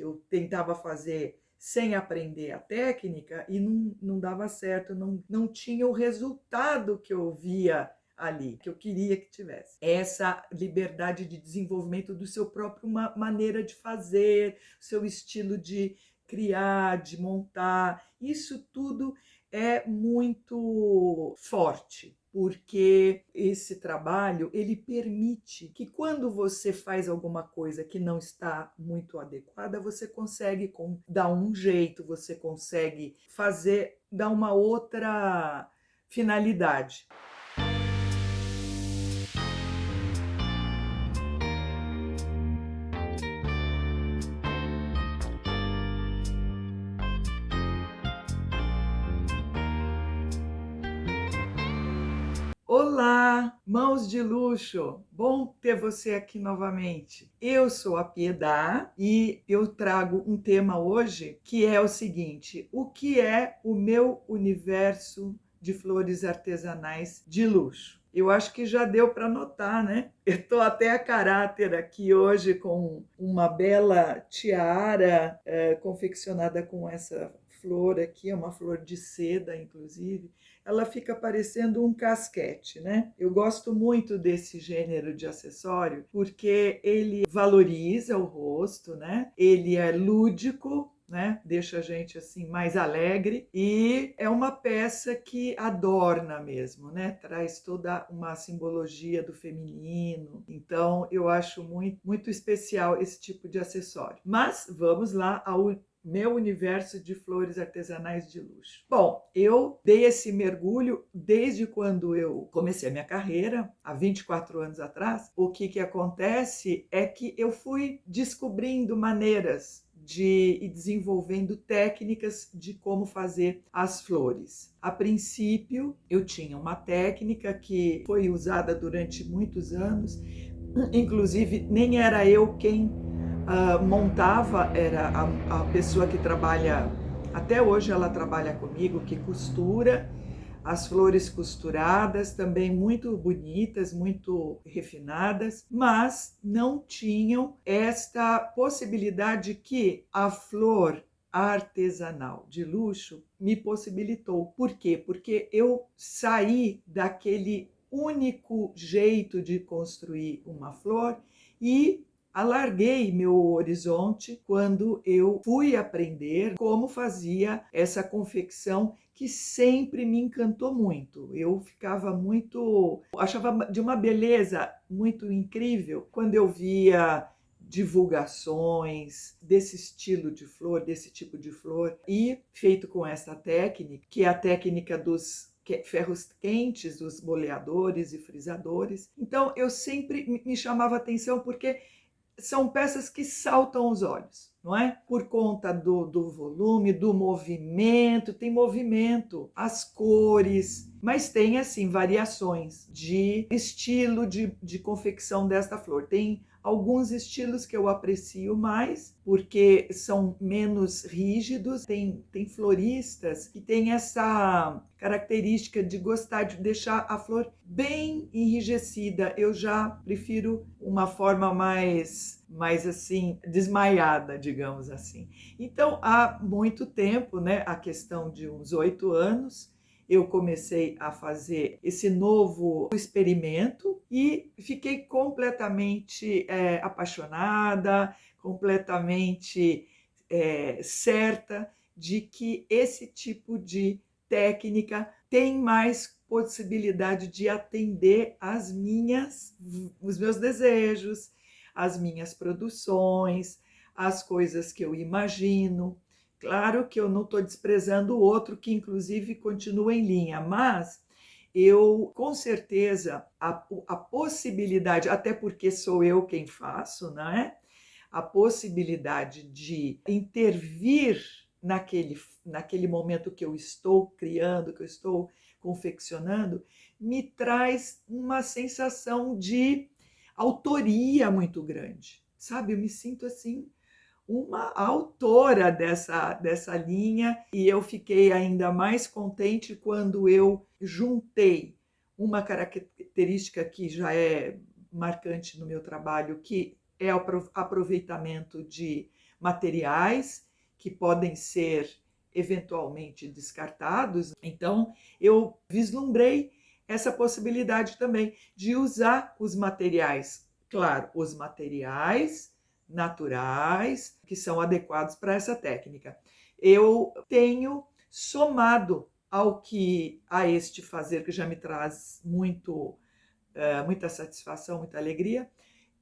eu tentava fazer sem aprender a técnica e não dava certo, não tinha o resultado que eu via ali, que eu queria que tivesse. Essa liberdade de desenvolvimento do seu próprio maneira de fazer, seu estilo de criar, de montar, isso tudo é muito forte, porque esse trabalho ele permite que quando você faz alguma coisa que não está muito adequada, você consegue dar um jeito, você consegue fazer, dar uma outra finalidade. Olá, mãos de luxo! Bom ter você aqui novamente. Eu sou a Piedade e eu trago um tema hoje que é o seguinte: o que é o meu universo de flores artesanais de luxo? Eu acho que já deu para notar, né? Eu estou até a caráter aqui hoje com uma bela tiara confeccionada com essa flor aqui, é uma flor de seda, inclusive. Ela fica parecendo um casquete, né? Eu gosto muito desse gênero de acessório porque ele valoriza o rosto, né? Ele é lúdico, né? Deixa a gente assim mais alegre e é uma peça que adorna mesmo, né? Traz toda uma simbologia do feminino. Então, eu acho muito, muito especial esse tipo de acessório. Mas vamos lá ao meu universo de flores artesanais de luxo. Bom, eu dei esse mergulho desde quando eu comecei a minha carreira, há 24 anos atrás. O que acontece é que eu fui descobrindo maneiras de ir desenvolvendo técnicas de como fazer as flores. A princípio, eu tinha uma técnica que foi usada durante muitos anos, inclusive nem era eu quem montava, era a pessoa que trabalha, até hoje ela trabalha comigo, que costura, as flores costuradas, também muito bonitas, muito refinadas, mas não tinham esta possibilidade que a flor artesanal de luxo me possibilitou. Por quê? Porque eu saí daquele único jeito de construir uma flor e alarguei meu horizonte quando eu fui aprender como fazia essa confecção que sempre me encantou muito. Eu ficava muito, achava de uma beleza muito incrível quando eu via divulgações desse estilo de flor, desse tipo de flor, e feito com essa técnica, que é a técnica dos ferros quentes, dos boleadores e frisadores. Então eu sempre me chamava atenção porque são peças que saltam os olhos, não é? Por conta do volume, do movimento, tem movimento, as cores, mas tem assim variações de estilo de confecção desta flor. Tem alguns estilos que eu aprecio mais, porque são menos rígidos. Tem floristas que têm essa característica de gostar de deixar a flor bem enrijecida. Eu já prefiro uma forma mais assim, desmaiada, digamos assim. Então, há muito tempo, né, a questão de uns 8 anos, eu comecei a fazer esse novo experimento e fiquei completamente apaixonada, completamente certa de que esse tipo de técnica tem mais possibilidade de atender os meus desejos, as minhas produções, as coisas que eu imagino. Claro que eu não estou desprezando o outro, que inclusive continua em linha, mas eu, com certeza, a possibilidade, até porque sou eu quem faço, não é? A possibilidade de intervir naquele momento que eu estou criando, que eu estou confeccionando, me traz uma sensação de autoria muito grande, sabe? Eu me sinto assim uma autora dessa linha e eu fiquei ainda mais contente quando eu juntei uma característica que já é marcante no meu trabalho, que é o aproveitamento de materiais que podem ser eventualmente descartados. Então, eu vislumbrei essa possibilidade também de usar os materiais, claro, os materiais naturais que são adequados para essa técnica. Eu tenho somado a este fazer que já me traz muita satisfação, muita alegria,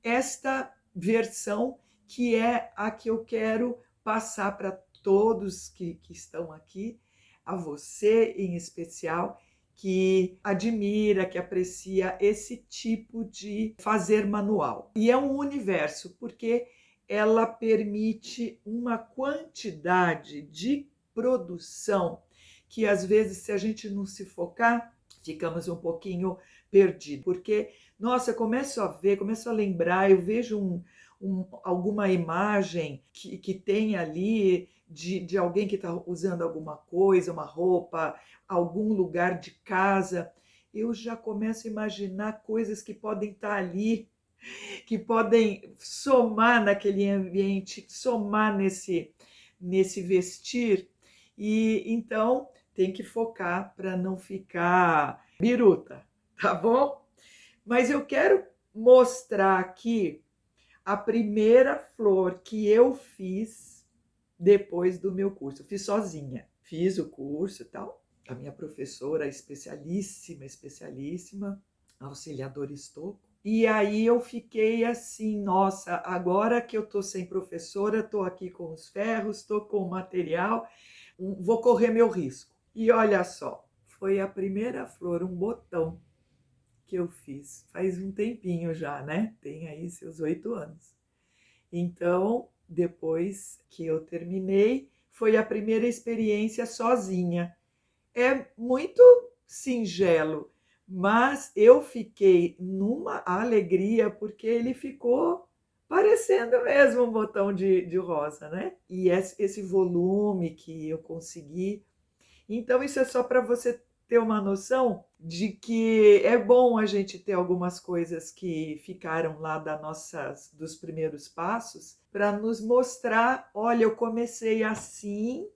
esta versão que é a que eu quero passar para todos que estão aqui, a você em especial, que admira, que aprecia esse tipo de fazer manual. E é um universo, porque ela permite uma quantidade de produção que às vezes, se a gente não se focar, ficamos um pouquinho perdidos. Porque, nossa, eu começo a ver, começo a lembrar, eu vejo alguma imagem que tem ali de alguém que está usando alguma coisa, uma roupa, algum lugar de casa, eu já começo a imaginar coisas que podem estar ali, que podem somar naquele ambiente, somar nesse vestir. E então tem que focar para não ficar biruta, tá bom? Mas eu quero mostrar aqui a primeira flor que eu fiz depois do meu curso. Eu fiz sozinha, fiz o curso e tal. A minha professora especialíssima, auxiliadora Estocco. E aí eu fiquei assim, nossa, agora que eu tô sem professora, tô aqui com os ferros, tô com o material, vou correr meu risco. E olha só, foi a primeira flor, um botão que eu fiz. Faz um tempinho já, né? Tem aí seus 8 anos. Então, depois que eu terminei, foi a primeira experiência sozinha. É muito singelo, mas eu fiquei numa alegria porque ele ficou parecendo mesmo um botão de rosa, né? E esse volume que eu consegui. Então, isso é só para você ter uma noção de que é bom a gente ter algumas coisas que ficaram lá dos primeiros passos para nos mostrar, olha, eu comecei assim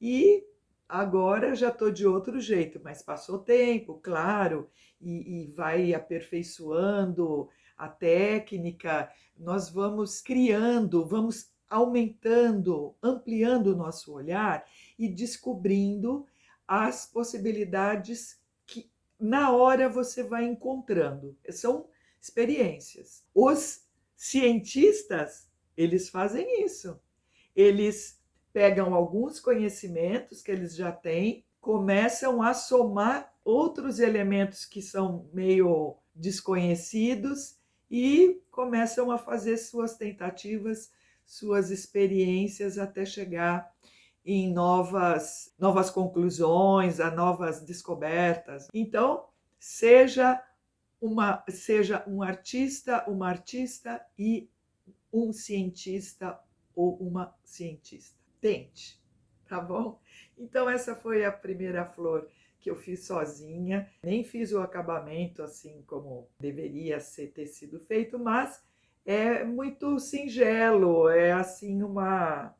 e agora já estou de outro jeito, mas passou tempo, claro, e vai aperfeiçoando a técnica, nós vamos criando, vamos aumentando, ampliando o nosso olhar e descobrindo as possibilidades que na hora você vai encontrando. São experiências. Os cientistas, eles fazem isso. Eles pegam alguns conhecimentos que eles já têm, começam a somar outros elementos que são meio desconhecidos e começam a fazer suas tentativas, suas experiências até chegar em novas conclusões, a novas descobertas. Então, seja um artista, uma artista e um cientista ou uma cientista. Tente, tá bom? Então essa foi a primeira flor que eu fiz sozinha. Nem fiz o acabamento assim como deveria ter sido feito, mas é muito singelo, é assim uma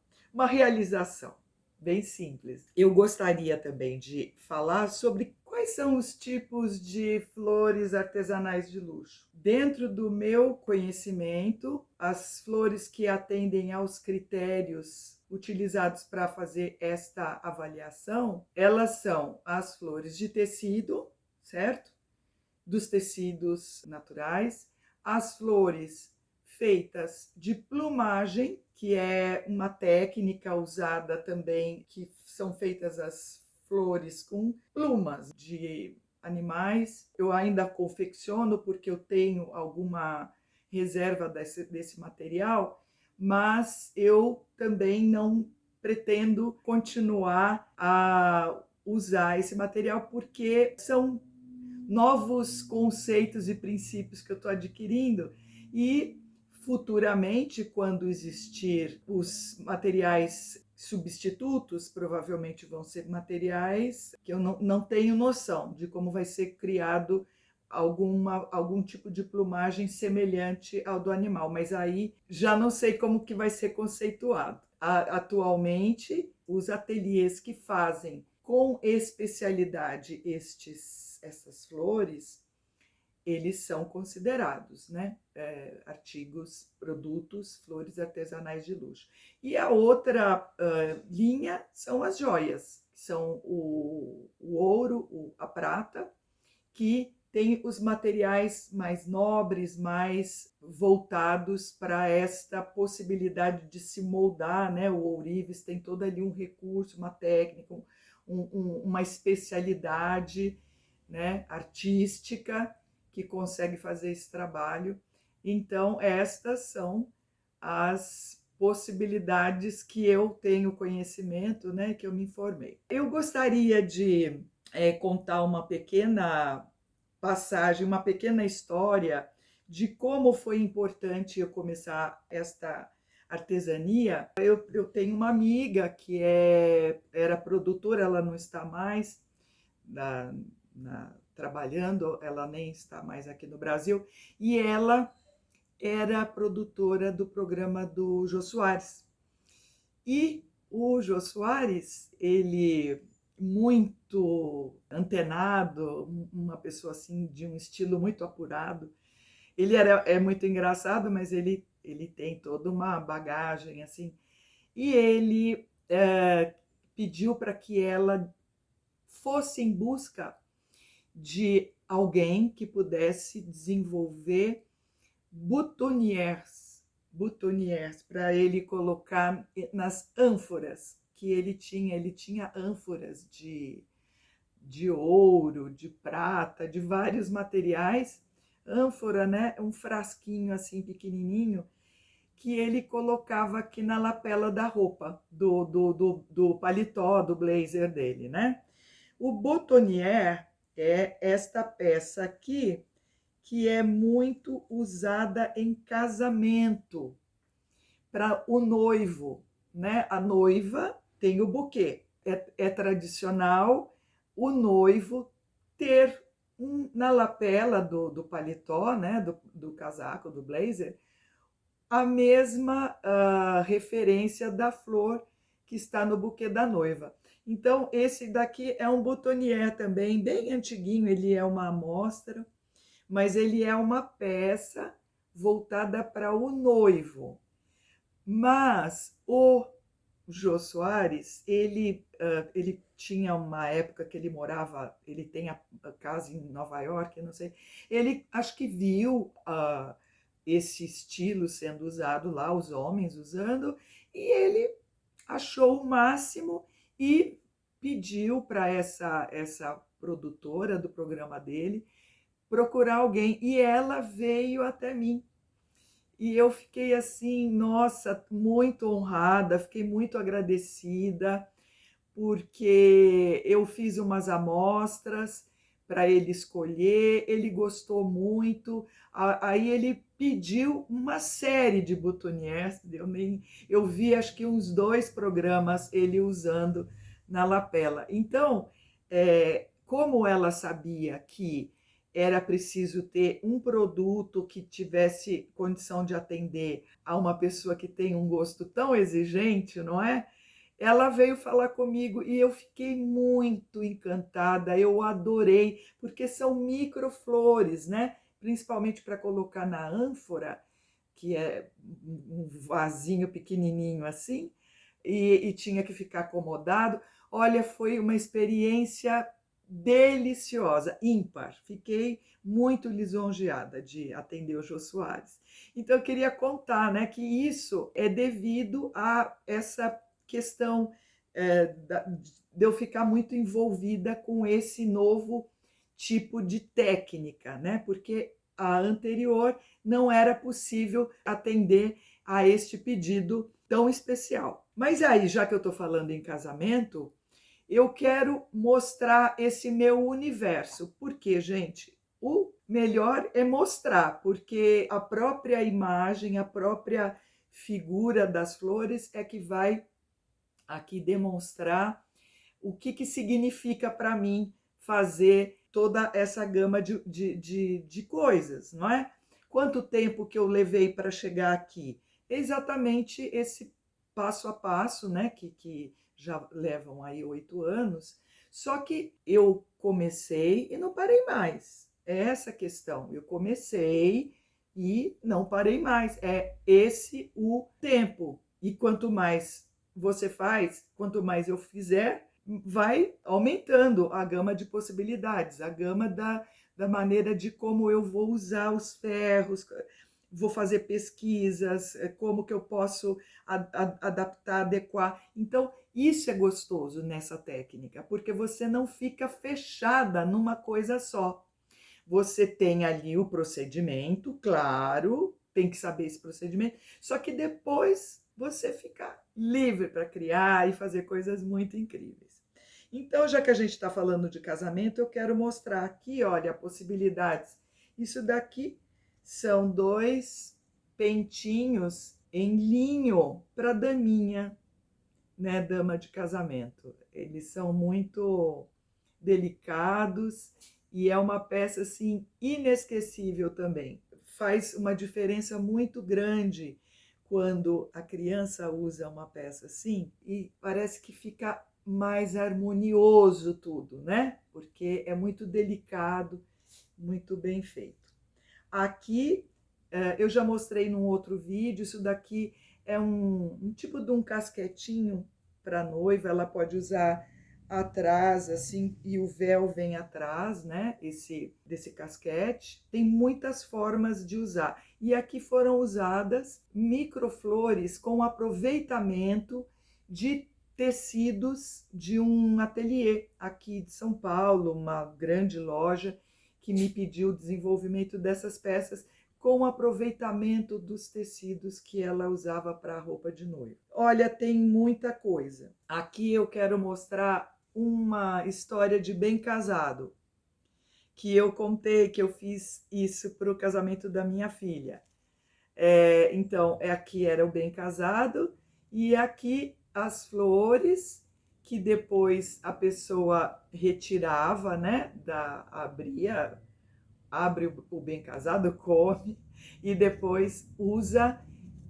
realização bem simples. Eu gostaria também de falar sobre quais são os tipos de flores artesanais de luxo. Dentro do meu conhecimento, as flores que atendem aos critérios utilizados para fazer esta avaliação, elas são as flores de tecido, certo? Dos tecidos naturais, as flores feitas de plumagem, que é uma técnica usada também, que são feitas as flores com plumas de animais. Eu ainda confecciono porque eu tenho alguma reserva desse material, mas eu também não pretendo continuar a usar esse material porque são novos conceitos e princípios que eu estou adquirindo e futuramente, quando existir os materiais substitutos, provavelmente vão ser materiais que eu não tenho noção de como vai ser criado algum tipo de plumagem semelhante ao do animal, mas aí já não sei como que vai ser conceituado. Atualmente, os ateliês que fazem com especialidade essas flores, eles são considerados, né, artigos, produtos, flores artesanais de luxo. E a outra linha são as joias, que são o ouro, a prata, que tem os materiais mais nobres, mais voltados para esta possibilidade de se moldar, né? O ourives tem todo ali um recurso, uma técnica, uma especialidade, né, artística, que consegue fazer esse trabalho. Então, estas são as possibilidades que eu tenho conhecimento, né, que eu me informei. Eu gostaria de contar uma pequena passagem, uma pequena história de como foi importante eu começar esta artesania. Eu tenho uma amiga que era produtora, ela não está mais trabalhando, ela nem está mais aqui no Brasil, e ela era produtora do programa do Jô Soares. E o Jô Soares, ele muito antenado, uma pessoa assim de um estilo muito apurado. Ele é muito engraçado, mas ele tem toda uma bagagem assim. E ele pediu para que ela fosse em busca de alguém que pudesse desenvolver boutonnières para ele colocar nas ânforas que ele tinha. Ele tinha ânforas de ouro, de prata, de vários materiais. Ânfora, né? Um frasquinho assim pequenininho que ele colocava aqui na lapela da roupa, do paletó, do blazer dele, né? O boutonnière é esta peça aqui, que é muito usada em casamento para o noivo, né? A noiva tem o buquê. É tradicional o noivo ter na lapela do paletó, né? Do casaco, do blazer, a mesma referência da flor que está no buquê da noiva. Então, esse daqui é um boutonnière também, bem antiguinho, ele é uma amostra, mas ele é uma peça voltada para o noivo. Mas o Jô Soares, ele tinha uma época que ele morava, ele tem a casa em Nova York, não sei, ele acho que viu esse estilo sendo usado lá, os homens usando, e ele achou o máximo e pediu para essa produtora do programa dele procurar alguém, e ela veio até mim. E eu fiquei assim, nossa, muito honrada, fiquei muito agradecida, porque eu fiz umas amostras para ele escolher, ele gostou muito, aí ele pediu uma série de boutonnières, eu vi acho que uns 2 programas ele usando na lapela. Então, como ela sabia que era preciso ter um produto que tivesse condição de atender a uma pessoa que tem um gosto tão exigente, não é? Ela veio falar comigo e eu fiquei muito encantada, eu adorei, porque são microflores, né? Principalmente para colocar na ânfora, que é um vasinho pequenininho assim, e tinha que ficar acomodado. Olha, foi uma experiência deliciosa, ímpar. Fiquei muito lisonjeada de atender o Jô Soares. Então, eu queria contar, né, que isso é devido a essa questão de eu ficar muito envolvida com esse novo tipo de técnica, né? Porque a anterior não era possível atender a este pedido tão especial. Mas aí, já que eu estou falando em casamento, eu quero mostrar esse meu universo, porque, gente, o melhor é mostrar, porque a própria imagem, a própria figura das flores é que vai aqui demonstrar o que significa para mim fazer toda essa gama de coisas, não é? Quanto tempo que eu levei para chegar aqui? Exatamente esse passo a passo, né? Que já levam aí 8 anos. Só que eu comecei e não parei mais. É essa a questão. Eu comecei e não parei mais. É esse o tempo. E quanto mais você faz, quanto mais eu fizer, vai aumentando a gama de possibilidades, a gama da maneira de como eu vou usar os ferros, vou fazer pesquisas, como que eu posso adaptar, adequar. Então, isso é gostoso nessa técnica, porque você não fica fechada numa coisa só. Você tem ali o procedimento, claro, tem que saber esse procedimento, só que depois você fica livre para criar e fazer coisas muito incríveis. Então, já que a gente está falando de casamento, eu quero mostrar aqui, olha, possibilidades. Isso daqui são 2 pentinhos em linho para daminha, né, dama de casamento. Eles são muito delicados e é uma peça assim inesquecível também. Faz uma diferença muito grande quando a criança usa uma peça assim e parece que fica mais harmonioso tudo, né? Porque é muito delicado, muito bem feito. Aqui eu já mostrei num outro vídeo, isso daqui é um tipo de um casquetinho para noiva, ela pode usar atrás, assim, e o véu vem atrás, né? Desse casquete. Tem muitas formas de usar. E aqui foram usadas microflores com aproveitamento de tecidos de um ateliê aqui de São Paulo, uma grande loja que me pediu o desenvolvimento dessas peças com aproveitamento dos tecidos que ela usava para a roupa de noiva. Olha, tem muita coisa. Aqui eu quero mostrar uma história de bem casado, que eu contei que eu fiz isso para o casamento da minha filha. Então, aqui era o bem casado e aqui as flores que depois a pessoa retirava, né, abre o bem casado, come e depois usa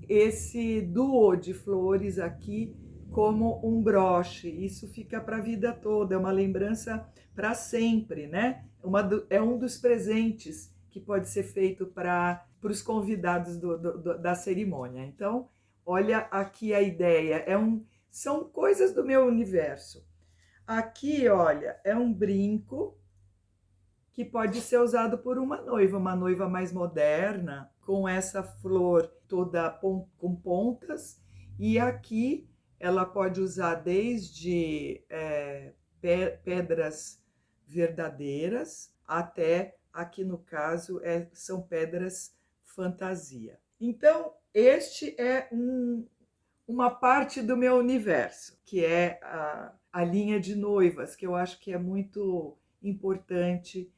esse duo de flores aqui como um broche. Isso fica para a vida toda, é uma lembrança para sempre, né? É um dos presentes que pode ser feito para os convidados da cerimônia. Então, olha aqui a ideia, são coisas do meu universo. Aqui, olha, é um brinco que pode ser usado por uma noiva mais moderna, com essa flor toda com pontas, e aqui ela pode usar desde pedras verdadeiras até, aqui no caso, são pedras fantasia. Então, este é uma parte do meu universo, que é a linha de noivas, que eu acho que é muito importante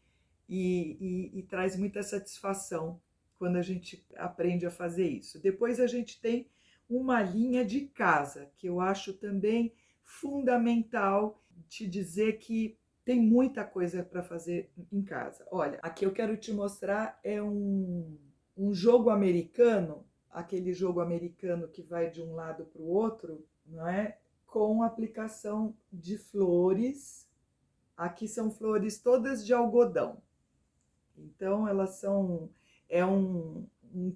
e traz muita satisfação quando a gente aprende a fazer isso. Depois a gente tem uma linha de casa, que eu acho também fundamental te dizer que tem muita coisa para fazer em casa. Olha, aqui eu quero te mostrar um jogo americano, aquele jogo americano que vai de um lado para o outro, não é? Com aplicação de flores. Aqui são flores todas de algodão. Então, é um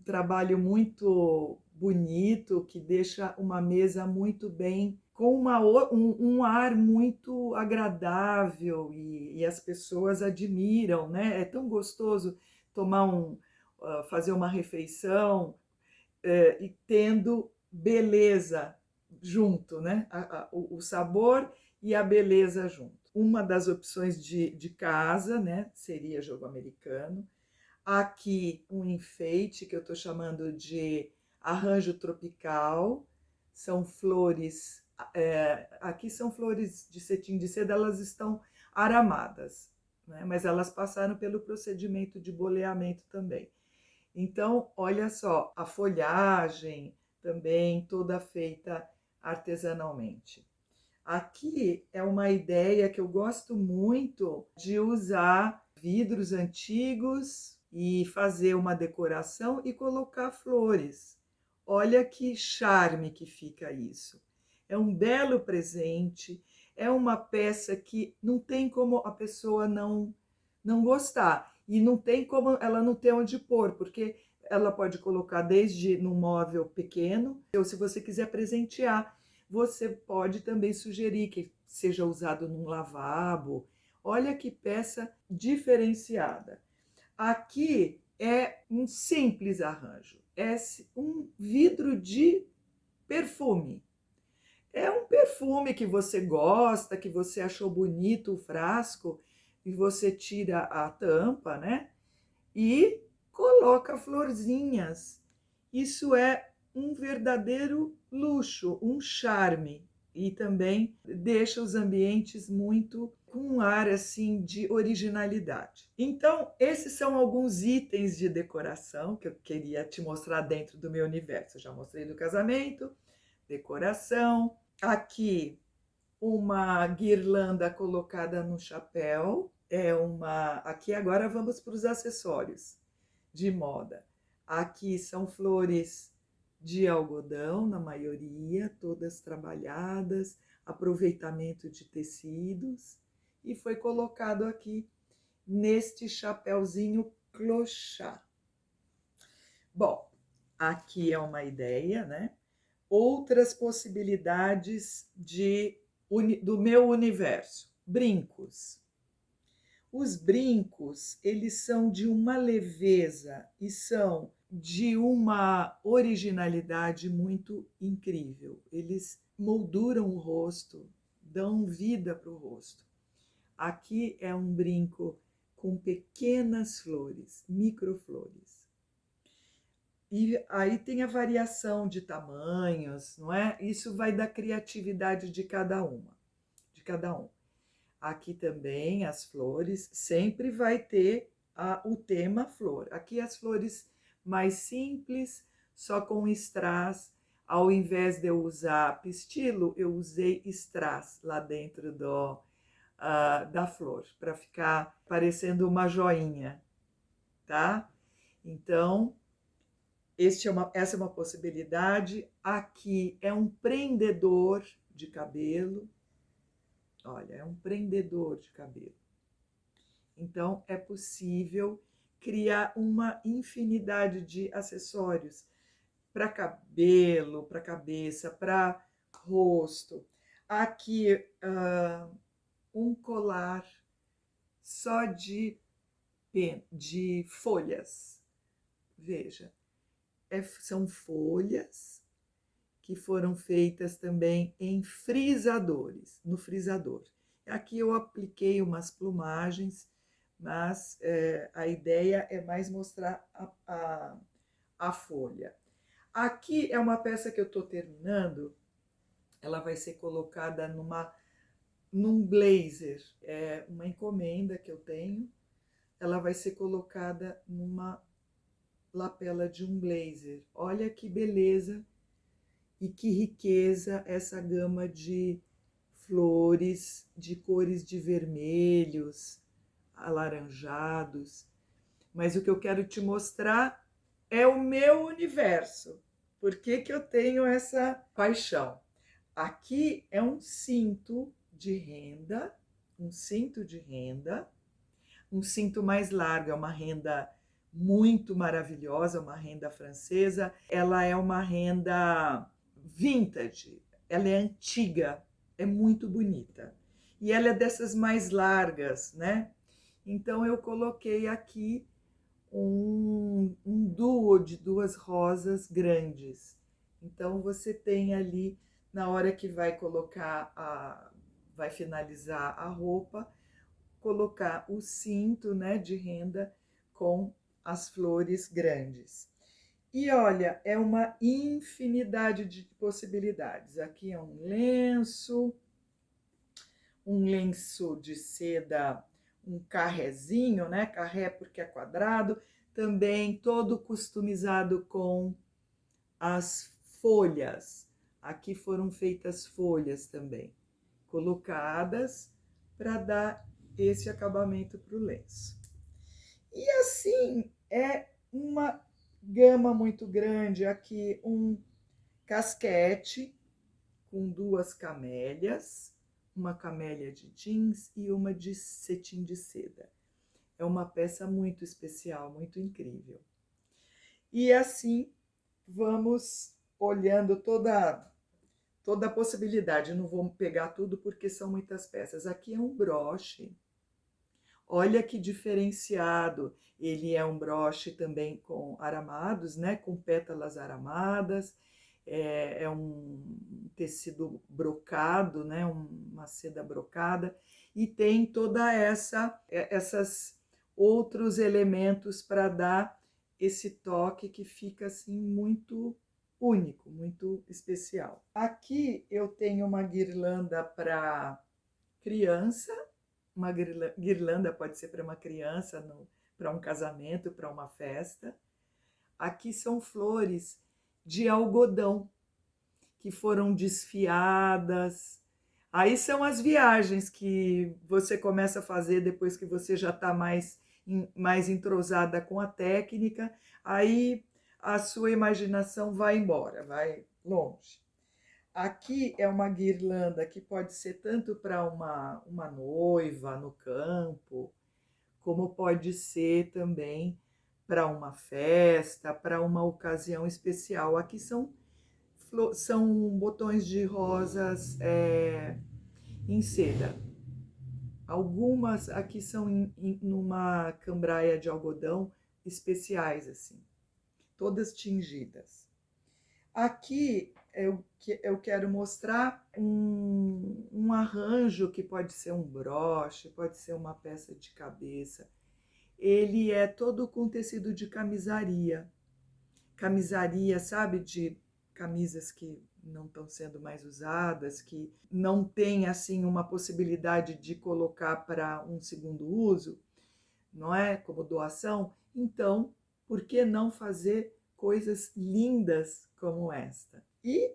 trabalho muito bonito, que deixa uma mesa muito bem, com um ar muito agradável e as pessoas admiram, né? É tão gostoso fazer uma refeição e tendo beleza junto, né? O sabor e a beleza junto. Uma das opções de casa, né, seria jogo americano. Aqui um enfeite que eu estou chamando de arranjo tropical. São flores, aqui são flores de cetim de seda, elas estão aramadas, né, mas elas passaram pelo procedimento de boleamento também. Então, olha só, a folhagem também toda feita artesanalmente. Aqui é uma ideia que eu gosto muito de usar vidros antigos e fazer uma decoração e colocar flores. Olha que charme que fica isso. É um belo presente, é uma peça que não tem como a pessoa não gostar e não tem como ela não ter onde pôr, porque ela pode colocar desde num móvel pequeno, ou se você quiser presentear, você pode também sugerir que seja usado num lavabo. Olha que peça diferenciada. Aqui é um simples arranjo. É um vidro de perfume. É um perfume que você gosta, que você achou bonito o frasco, e você tira a tampa, né? E coloca florzinhas. Isso é um verdadeiro luxo, um charme e também deixa os ambientes muito com um ar assim de originalidade. Então, esses são alguns itens de decoração que eu queria te mostrar dentro do meu universo. Eu já mostrei do casamento, decoração. Aqui uma guirlanda colocada no chapéu. Aqui agora vamos para os acessórios de moda. Aqui são flores de algodão, na maioria, todas trabalhadas, aproveitamento de tecidos, e foi colocado aqui neste chapéuzinho clochá. Bom, aqui é uma ideia, né? Outras possibilidades do meu universo. Brincos. Os brincos, eles são de uma leveza e são de uma originalidade muito incrível. Eles molduram o rosto, dão vida para o rosto. Aqui é um brinco com pequenas flores, microflores. E aí tem a variação de tamanhos, não é? Isso vai da criatividade de cada uma, de cada um. Aqui também as flores, sempre vai ter o tema flor. Aqui as flores mais simples, só com strass. Ao invés de eu usar pistilo, eu usei strass lá dentro da flor, para ficar parecendo uma joinha, tá? Então, essa é uma possibilidade. Aqui é um prendedor de cabelo. Olha, é um prendedor de cabelo. Então, é possível criar uma infinidade de acessórios para cabelo, para cabeça, para rosto. Aqui, um colar só de folhas. Veja, são folhas que foram feitas também em frisadores, no frisador. Aqui eu apliquei umas plumagens, mas a ideia é mais mostrar a folha. Aqui é uma peça que eu estou terminando, ela vai ser colocada num blazer, é uma encomenda que eu tenho, ela vai ser colocada numa lapela de um blazer. Olha que beleza e que riqueza essa gama de flores, de cores de vermelhos, alaranjados. Mas o que eu quero te mostrar é o meu universo. Por que que eu tenho essa paixão? Aqui é um cinto de renda, um cinto de renda, um cinto mais largo, é uma renda muito maravilhosa, uma renda francesa. Ela é uma renda vintage, ela é antiga, é muito bonita. E ela é dessas mais largas, né? Então eu coloquei aqui um duo de duas rosas grandes. Então você tem ali, na hora que vai vai finalizar a roupa, colocar o cinto, né, de renda com as flores grandes. E olha, é uma infinidade de possibilidades. Aqui é um lenço de seda, um carrezinho, né? Carré porque é quadrado, também todo customizado com as folhas. Aqui foram feitas folhas também. colocadas para dar esse acabamento para o lenço. E assim é uma gama muito grande. Aqui um casquete com 2 camélias, uma camélia de jeans e uma de cetim de seda. É uma peça muito especial, muito incrível. E assim vamos olhando toda a possibilidade. Eu não vou pegar tudo porque são muitas peças. Aqui é um broche. Olha que diferenciado. Ele é um broche também com aramados, né? Com pétalas aramadas. É um tecido brocado, né? Uma seda brocada. E tem toda essas outros elementos para dar esse toque que fica assim muito único, muito especial. Aqui eu tenho uma guirlanda para criança. Uma guirlanda pode ser para uma criança, para um casamento, para uma festa. Aqui são flores de algodão que foram desfiadas. Aí são as viagens que você começa a fazer depois que você já está mais entrosada com a técnica. Aí a sua imaginação vai embora, vai longe. Aqui é uma guirlanda que pode ser tanto para uma noiva no campo, como pode ser também para uma festa, para uma ocasião especial. Aqui são botões de rosas em seda. Algumas aqui são numa cambraia de algodão especiais, assim, todas tingidas. Aqui eu quero mostrar um arranjo que pode ser um broche, pode ser uma peça de cabeça. Ele é todo com tecido de camisaria. Camisaria, sabe, de camisas que não estão sendo mais usadas, que não tem assim uma possibilidade de colocar para um segundo uso, não é? Como doação. Então, por que não fazer coisas lindas como esta? E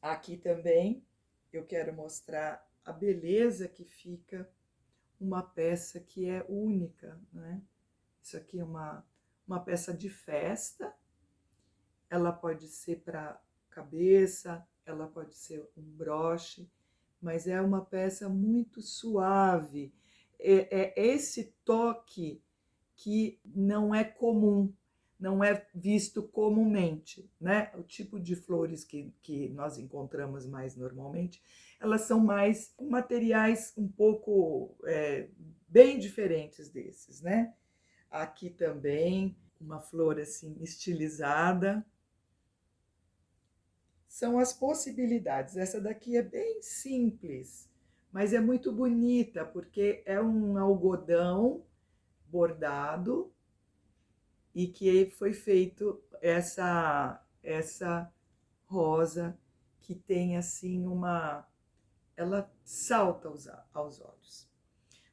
aqui também eu quero mostrar a beleza que fica uma peça que é única, né? Isso aqui é uma peça de festa. Ela pode ser para cabeça, ela pode ser um broche, mas é uma peça muito suave. É esse toque que não é comum, não é visto comumente, né? O tipo de flores que nós encontramos mais normalmente, elas são mais materiais um pouco bem diferentes desses, né? Aqui também uma flor assim estilizada. São as possibilidades. Essa daqui é bem simples, mas é muito bonita, porque é um algodão bordado e que foi feito essa rosa que tem assim ela salta aos olhos.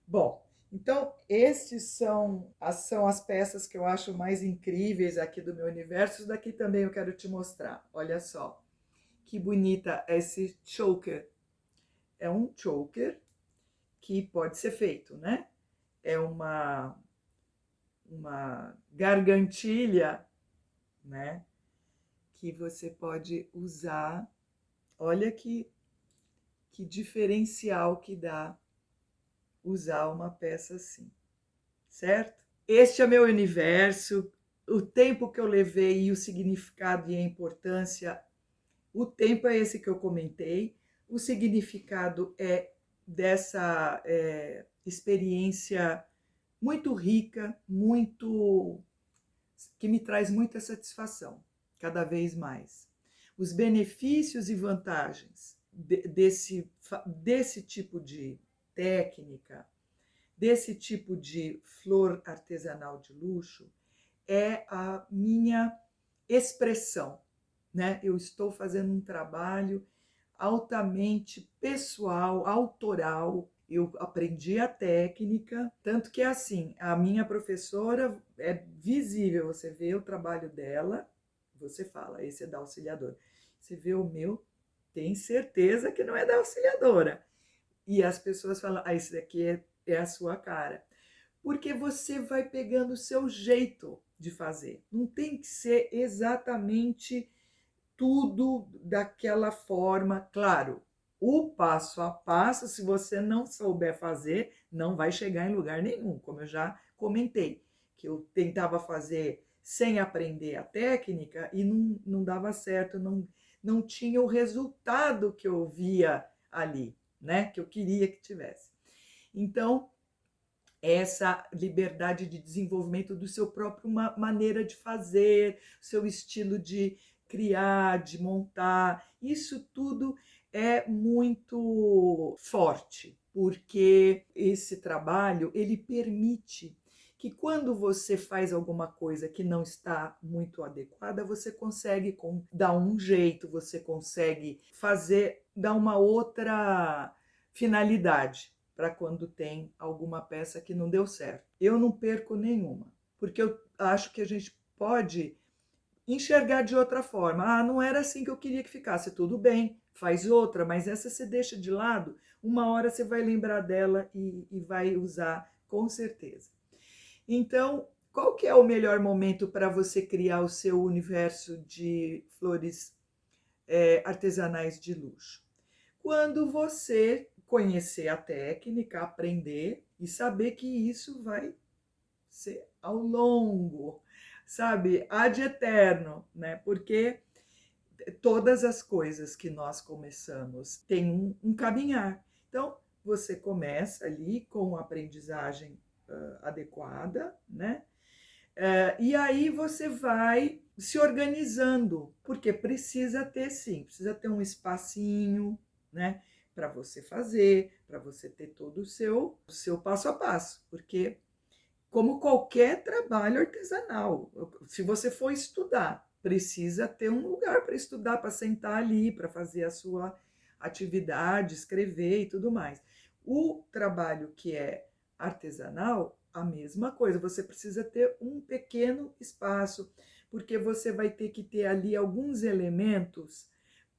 Bom, então estes são as peças que eu acho mais incríveis aqui do meu universo. Isso daqui também eu quero te mostrar. Olha só que bonita esse choker. É um choker que pode ser feito, né? É uma gargantilha, né? Que você pode usar. Olha que diferencial que dá usar uma peça assim, certo? Este é meu universo. O tempo que eu levei e o significado e a importância. O tempo é esse que eu comentei. O significado é dessa experiência muito rica, que me traz muita satisfação, cada vez mais. Os benefícios e vantagens desse tipo de técnica, desse tipo de flor artesanal de luxo, é a minha expressão, né? Eu estou fazendo um trabalho altamente pessoal, autoral. Eu aprendi a técnica, tanto que assim, a minha professora é visível, você vê o trabalho dela, você fala, esse é da auxiliadora. Você vê o meu, tem certeza que não é da auxiliadora. E as pessoas falam, ah, esse daqui é a sua cara. Porque você vai pegando o seu jeito de fazer. Não tem que ser exatamente tudo daquela forma. Claro, o passo a passo, se você não souber fazer, não vai chegar em lugar nenhum, como eu já comentei, que eu tentava fazer sem aprender a técnica e não dava certo, não tinha o resultado que eu via ali, né? Que eu queria que tivesse. Então, essa liberdade de desenvolvimento do seu próprio maneira de fazer, seu estilo de criar, de montar, isso tudo é muito forte, porque esse trabalho ele permite que quando você faz alguma coisa que não está muito adequada, você consegue dar um jeito, você consegue fazer, dar uma outra finalidade para quando tem alguma peça que não deu certo. Eu não perco nenhuma, porque eu acho que a gente pode enxergar de outra forma. Ah, não era assim que eu queria que ficasse. Tudo bem, faz outra, mas essa você deixa de lado, uma hora você vai lembrar dela e vai usar com certeza. Então, qual que é o melhor momento para você criar o seu universo de flores artesanais de luxo? Quando você conhecer a técnica, aprender e saber que isso vai ser ao longo, sabe, ad eterno, né? Porque todas as coisas que nós começamos têm um caminhar. Então, você começa ali com a aprendizagem adequada, né? E aí você vai se organizando, porque precisa ter sim, precisa ter um espacinho, né? Para você fazer, para você ter todo o seu passo a passo, porque como qualquer trabalho artesanal, se você for estudar, precisa ter um lugar para estudar, para sentar ali, para fazer a sua atividade, escrever e tudo mais. O trabalho que é artesanal, a mesma coisa, você precisa ter um pequeno espaço, porque você vai ter que ter ali alguns elementos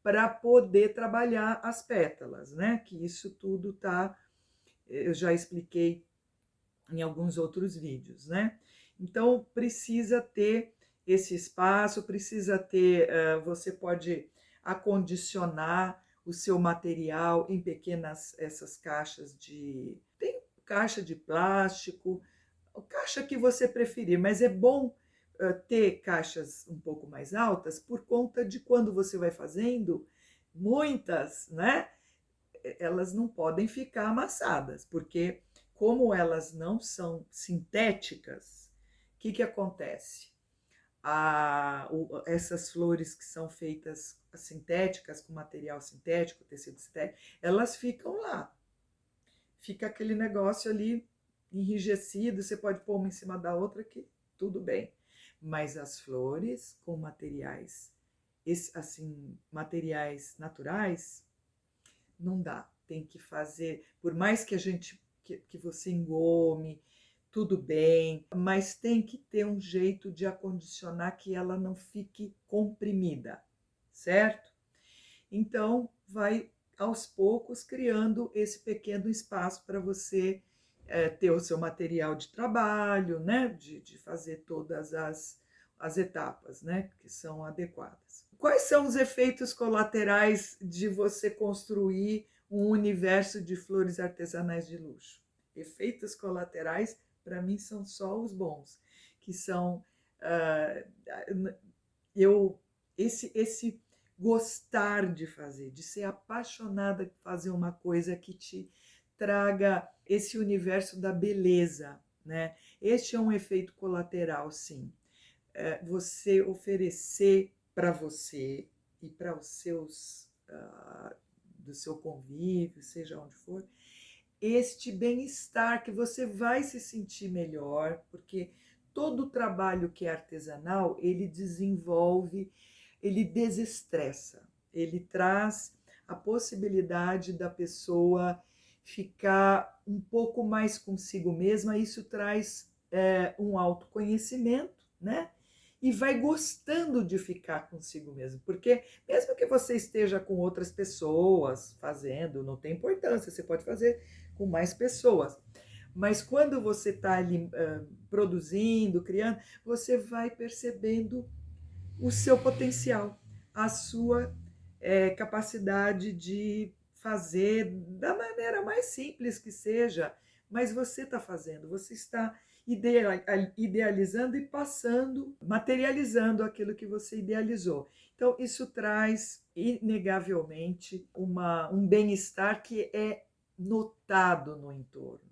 para poder trabalhar as pétalas, né? Que isso tudo tá, eu já expliquei em alguns outros vídeos, né? Então precisa ter esse espaço, precisa ter, você pode acondicionar o seu material em pequenas essas caixas de, tem caixa de plástico, caixa que você preferir, mas é bom ter caixas um pouco mais altas por conta de quando você vai fazendo muitas, né? Elas não podem ficar amassadas, porque como elas não são sintéticas, o que acontece? Essas flores que são feitas sintéticas, com material sintético, tecido sintético, elas ficam lá. Fica aquele negócio ali enrijecido, você pode pôr uma em cima da outra que tudo bem. Mas as flores com materiais, assim, materiais naturais, não dá. Tem que fazer, por mais que a gente que você engome, tudo bem, mas tem que ter um jeito de acondicionar que ela não fique comprimida, certo? Então, vai aos poucos criando esse pequeno espaço para você ter o seu material de trabalho, né? De fazer todas as etapas, né? Que são adequadas. Quais são os efeitos colaterais de você construir um universo de flores artesanais de luxo? Efeitos colaterais, para mim, são só os bons, que são esse gostar de fazer, de ser apaixonada de fazer uma coisa que te traga esse universo da beleza, né? Este é um efeito colateral, sim. Você oferecer para você e para os seus do seu convívio, seja onde for, este bem-estar que você vai se sentir melhor, porque todo o trabalho que é artesanal, ele desenvolve, ele desestressa, ele traz a possibilidade da pessoa ficar um pouco mais consigo mesma, isso traz um autoconhecimento, né? e vai gostando de ficar consigo mesmo, porque mesmo que você esteja com outras pessoas fazendo, não tem importância, você pode fazer com mais pessoas. Mas quando você está ali produzindo, criando, você vai percebendo o seu potencial, a sua capacidade de fazer da maneira mais simples que seja, mas você está fazendo, você está idealizando e passando, materializando aquilo que você idealizou. Então, isso traz, inegavelmente, um bem-estar que é notado no entorno.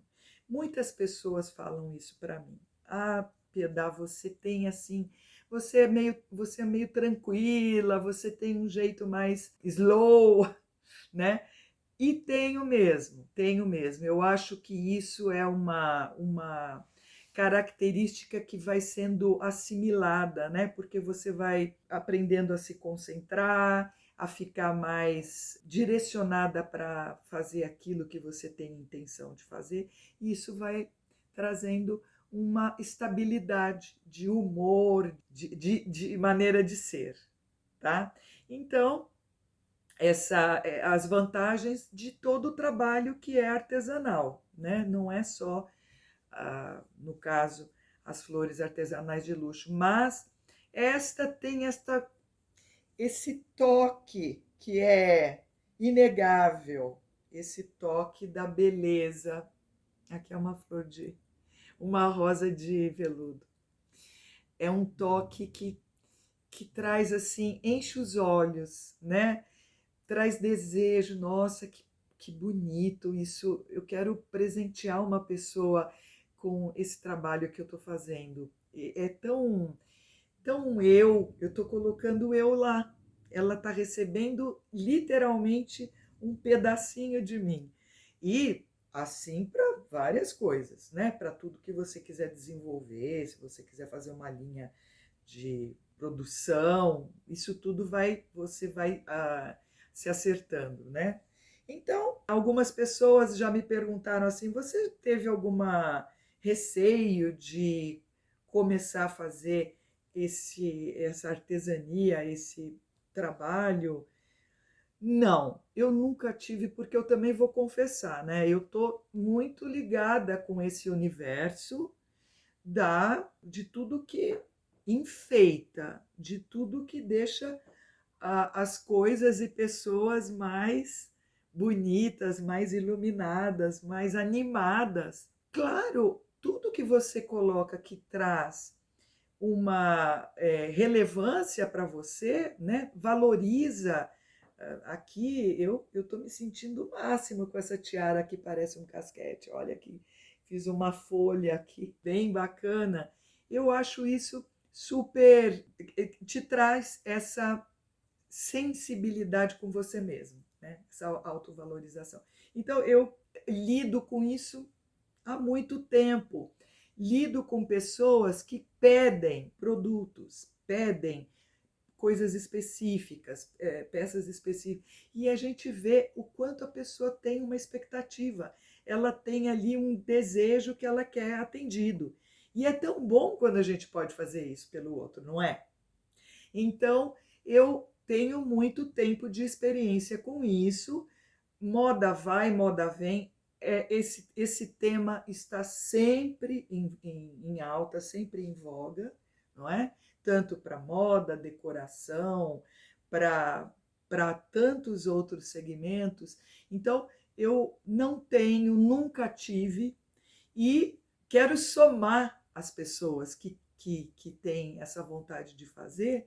Muitas pessoas falam isso para mim. Ah, Piedade, você tem assim, você é meio tranquila, você tem um jeito mais slow, né? E tenho mesmo. Eu acho que isso é uma característica que vai sendo assimilada, né? Porque você vai aprendendo a se concentrar, a ficar mais direcionada para fazer aquilo que você tem intenção de fazer, e isso vai trazendo uma estabilidade de humor, de maneira de ser, tá? Então, as vantagens de todo o trabalho que é artesanal, né? Não é só, no caso, as flores artesanais de luxo, mas esta tem esse toque que é inegável, esse toque da beleza. Aqui é uma rosa de veludo. É um toque que traz assim, enche os olhos, né? Traz desejo, nossa, que bonito isso. Eu quero presentear uma pessoa com esse trabalho que eu estou fazendo. É tão eu estou colocando eu lá. Ela está recebendo literalmente um pedacinho de mim. E assim para várias coisas, né? Para tudo que você quiser desenvolver, se você quiser fazer uma linha de produção, isso tudo você vai se acertando, né? Então, algumas pessoas já me perguntaram assim: você teve alguma receio de começar a fazer essa artesania, esse trabalho? Não, eu nunca tive, porque eu também vou confessar, né? Eu tô muito ligada com esse universo de tudo que enfeita, de tudo que deixa as coisas e pessoas mais bonitas, mais iluminadas, mais animadas. Claro, tudo que você coloca que traz uma relevância para você, né? Valoriza. Aqui eu estou me sentindo o máximo com essa tiara que parece um casquete. Olha aqui, fiz uma folha aqui bem bacana. Eu acho isso super. Te traz essa sensibilidade com você mesmo, né? Essa autovalorização. Então eu lido com isso há muito tempo. Lido com pessoas que pedem produtos, pedem coisas específicas, peças específicas, e a gente vê o quanto a pessoa tem uma expectativa, ela tem ali um desejo que ela quer atendido. E é tão bom quando a gente pode fazer isso pelo outro, não é? Então, eu tenho muito tempo de experiência com isso, moda vai, moda vem, esse tema está sempre em alta, sempre em voga, não é? Tanto para moda, decoração, para tantos outros segmentos. Então, eu não tenho, nunca tive, e quero somar as pessoas que têm essa vontade de fazer,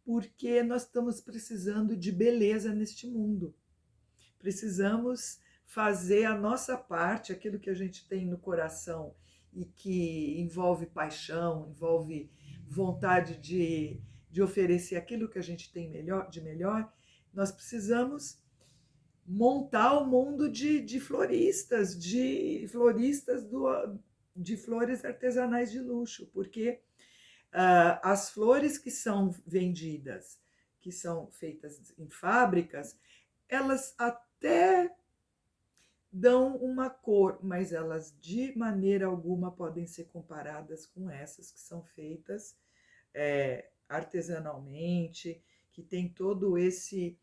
porque nós estamos precisando de beleza neste mundo. Precisamos fazer a nossa parte, aquilo que a gente tem no coração e que envolve paixão, envolve vontade de oferecer aquilo que a gente tem de melhor. Nós precisamos montar o mundo de floristas, de flores artesanais de luxo, porque as flores que são vendidas, que são feitas em fábricas, elas até dão uma cor, mas elas de maneira alguma podem ser comparadas com essas que são feitas artesanalmente, que tem todo esse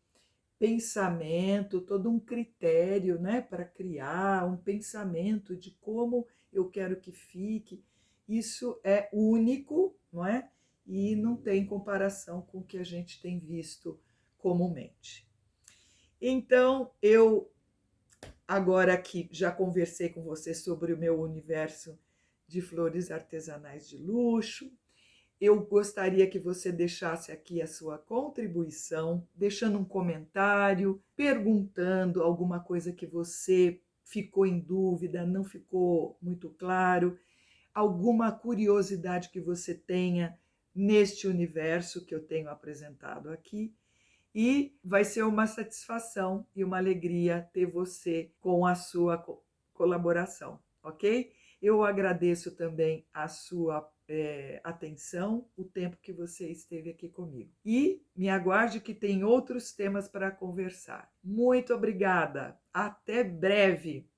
pensamento, todo um critério, né, para criar um pensamento de como eu quero que fique. Isso é único, não é? E não tem comparação com o que a gente tem visto comumente. Então, eu agora aqui já conversei com você sobre o meu universo de flores artesanais de luxo. Eu gostaria que você deixasse aqui a sua contribuição, deixando um comentário, perguntando alguma coisa que você ficou em dúvida, não ficou muito claro, alguma curiosidade que você tenha neste universo que eu tenho apresentado aqui. E vai ser uma satisfação e uma alegria ter você com a sua colaboração, ok? Eu agradeço também a sua atenção, o tempo que você esteve aqui comigo. E me aguarde que tem outros temas para conversar. Muito obrigada. Até breve.